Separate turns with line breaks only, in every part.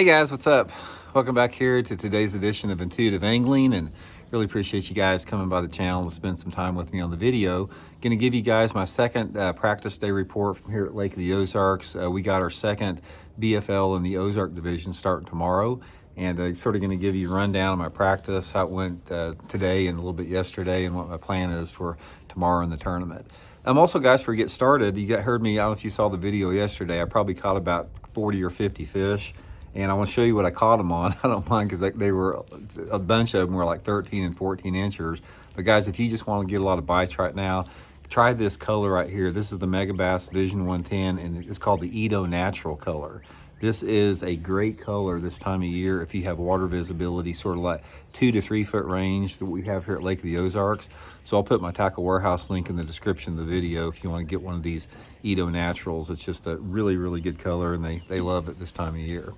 Hey guys, what's up? Welcome back here to today's edition of Intuitive Angling, and really appreciate you guys coming by the channel to spend some time with me on the video. Going to give you guys my second practice day report from here at Lake of the Ozarks. We got our second BFL in the Ozark division starting tomorrow, and sort of going to give you a rundown of my practice, how it went today and a little bit yesterday, and what my plan is for tomorrow in the tournament. Also, guys, before we get started, heard me, I don't know if you saw the video yesterday, I probably caught about 40 or 50 fish. And I want to show you what I caught them on. I don't mind because they were, a bunch of them were like 13 and 14 inchers. But guys, if you just want to get a lot of bites right now, try this color right here. This is the Megabass Vision 110, and it's called the Edo Natural color. This is a great color this time of year if you have water visibility, sort of like 2 to 3 foot range that we have here at Lake of the Ozarks. So I'll put my Tackle Warehouse link in the description of the video if you want to get one of these Edo Naturals. It's just a really, really good color, and they love it this time of year.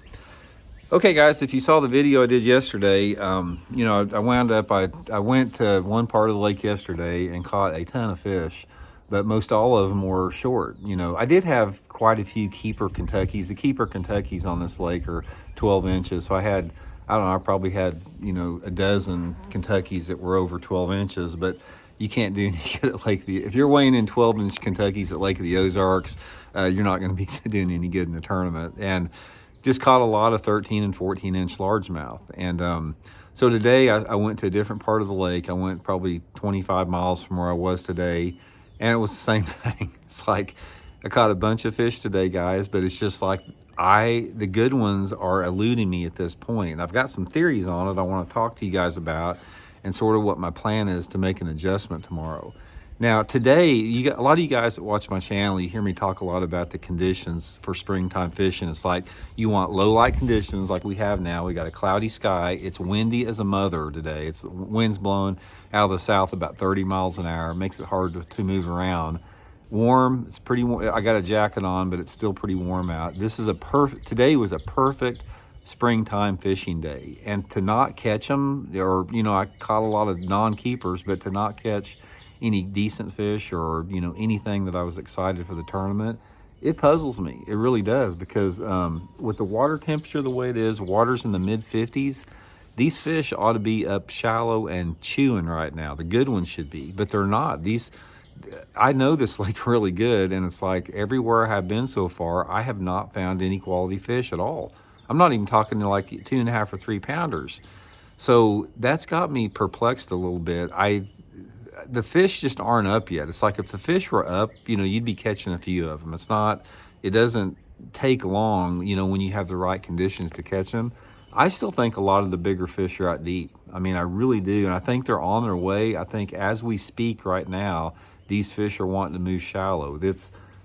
Okay, guys, if you saw the video I did yesterday, I went to one part of the lake yesterday and caught a ton of fish, but most all of them were short. I did have quite a few keeper Kentuckys. The keeper Kentuckys on this lake are 12 inches. So I probably had, a dozen Kentuckys that were over 12 inches, but you can't do any good at if you're weighing in 12-inch Kentuckys at Lake of the Ozarks, you're not going to be doing any good in the tournament. And just caught a lot of 13 and 14 inch largemouth. And so today I went to a different part of the lake. I went probably 25 miles from where I was today, and it was the same thing. It's like I caught a bunch of fish today, guys, but it's just like the good ones are eluding me at this point. And I've got some theories on it I want to talk to you guys about, and sort of what my plan is to make an adjustment tomorrow. Now, today, a lot of you guys that watch my channel, you hear me talk a lot about the conditions for springtime fishing. It's like you want low light conditions like we have now. We got a cloudy sky. It's windy as a mother today. It's wind's blowing out of the south about 30 miles an hour. It makes it hard to move around. Warm, it's pretty warm. I got a jacket on, but it's still pretty warm out. Today was a perfect springtime fishing day. And to not catch them, or, I caught a lot of non-keepers, but to not catch any decent fish or anything that I was excited for the tournament, it puzzles me. It really does, because with the water temperature the way it is, water's in the mid 50s, these fish ought to be up shallow and chewing right now. The good ones should be, but they're not. I know this lake really good, and it's like everywhere I have been so far, I have not found any quality fish at all. I'm not even talking to like 2.5 or 3 pounders. So that's got me perplexed a little bit. The fish just aren't up yet. It's like if the fish were up, you'd be catching a few of them. It doesn't take long, when you have the right conditions to catch them. I still think a lot of the bigger fish are out deep. I mean, I really do. And I think they're on their way. I think as we speak right now, these fish are wanting to move shallow.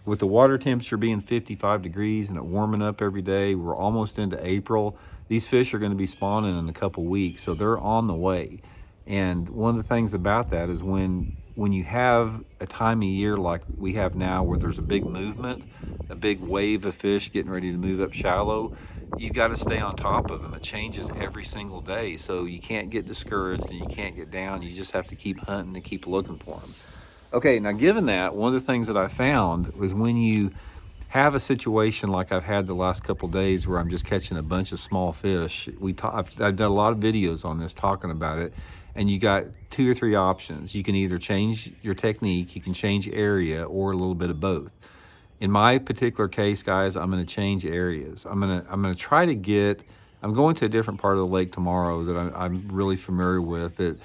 With the water temperature being 55 degrees and it warming up every day, we're almost into April. These fish are going to be spawning in a couple weeks. So they're on the way. And one of the things about that is when you have a time of year like we have now, where there's a big movement, a big wave of fish getting ready to move up shallow, you've got to stay on top of them. It changes every single day. So you can't get discouraged and you can't get down. You just have to keep hunting and keep looking for them. Okay, now given that, one of the things that I found was when you have a situation like I've had the last couple days where I'm just catching a bunch of small fish, I've done a lot of videos on this talking about it. And you got 2 or 3 options. You can either change your technique, you can change area, or a little bit of both. In my particular case, guys, I'm going to change areas. I'm going to I'm going to a different part of the lake tomorrow that I'm really familiar with, that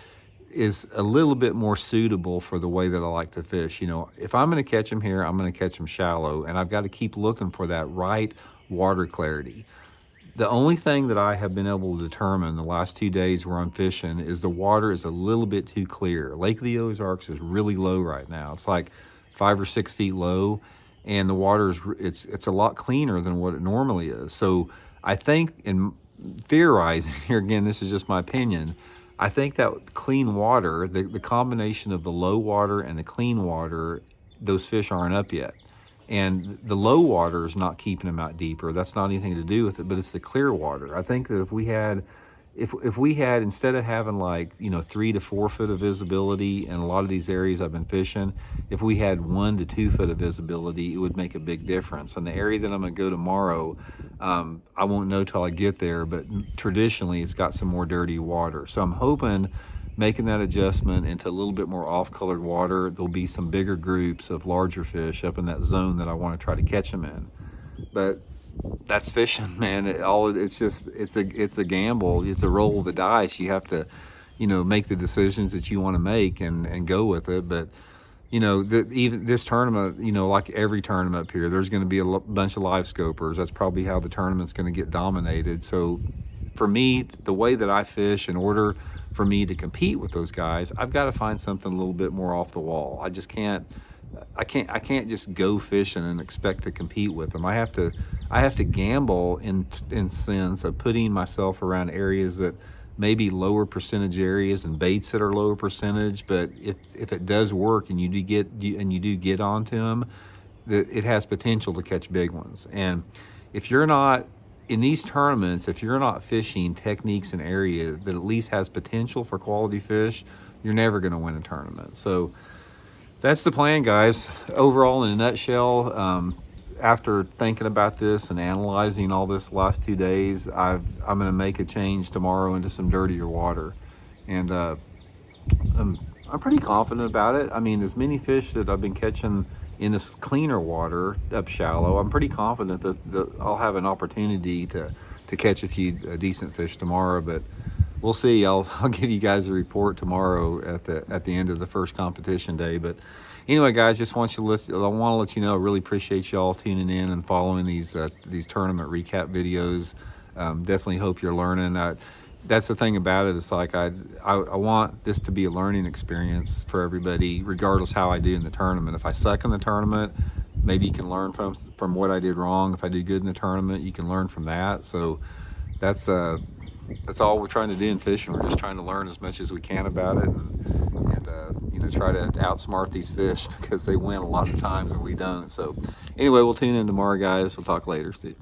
is a little bit more suitable for the way that I like to fish. If I'm going to catch them here, I'm going to catch them shallow, and I've got to keep looking for that right water clarity. The only thing that I have been able to determine the last 2 days where I'm fishing is the water is a little bit too clear. Lake of the Ozarks is really low right now. It's like 5 or 6 feet low, and the water it's a lot cleaner than what it normally is. So I think, in theorizing here again, this is just my opinion, I think that clean water, the combination of the low water and the clean water, those fish aren't up yet. And the low water is not keeping them out deeper. That's not anything to do with it, but it's the clear water. I think that if we had, if we had, instead of having like, 3 to 4 foot of visibility in a lot of these areas I've been fishing, if we had 1 to 2 foot of visibility, it would make a big difference. And the area that I'm gonna go tomorrow, I won't know till I get there, but traditionally it's got some more dirty water. So I'm hoping, making that adjustment into a little bit more off-colored water, there'll be some bigger groups of larger fish up in that zone that I want to try to catch them in. But that's fishing, man. It's a gamble. It's a roll of the dice. You have to, make the decisions that you want to make and go with it. But even this tournament, like every tournament up here, there's going to be a bunch of live scopers. That's probably how the tournament's going to get dominated. So for me, the way that I fish, in order for me to compete with those guys, I've got to find something a little bit more off the wall. I can't just go fishing and expect to compete with them. I have to gamble in sense of putting myself around areas that maybe lower percentage areas and baits that are lower percentage, but if it does work and you do get onto them, that it has potential to catch big ones. And if you're not in these tournaments, if you're not fishing techniques in areas that at least has potential for quality fish, you're never going to win a tournament. So that's the plan, guys. Overall, in a nutshell, after thinking about this and analyzing all this last 2 days, I'm going to make a change tomorrow into some dirtier water. And I'm pretty confident about it. I mean, as many fish that I've been catching in this cleaner water up shallow, I'm pretty confident that I'll have an opportunity to catch a few decent fish tomorrow. But we'll see. I'll give you guys a report tomorrow at the end of the first competition day. But anyway, guys, I want to let you know, I really appreciate y'all tuning in and following these tournament recap videos. Definitely hope you're learning. That's the thing about it. It's like I want this to be a learning experience for everybody, regardless how I do in the tournament. If I suck in the tournament, maybe you can learn from what I did wrong. If I do good in the tournament, you can learn from that. So that's all we're trying to do in fishing. We're just trying to learn as much as we can about it, and try to outsmart these fish, because they win a lot of times and we don't. So anyway, we'll tune in tomorrow, guys. We'll talk later, Steve.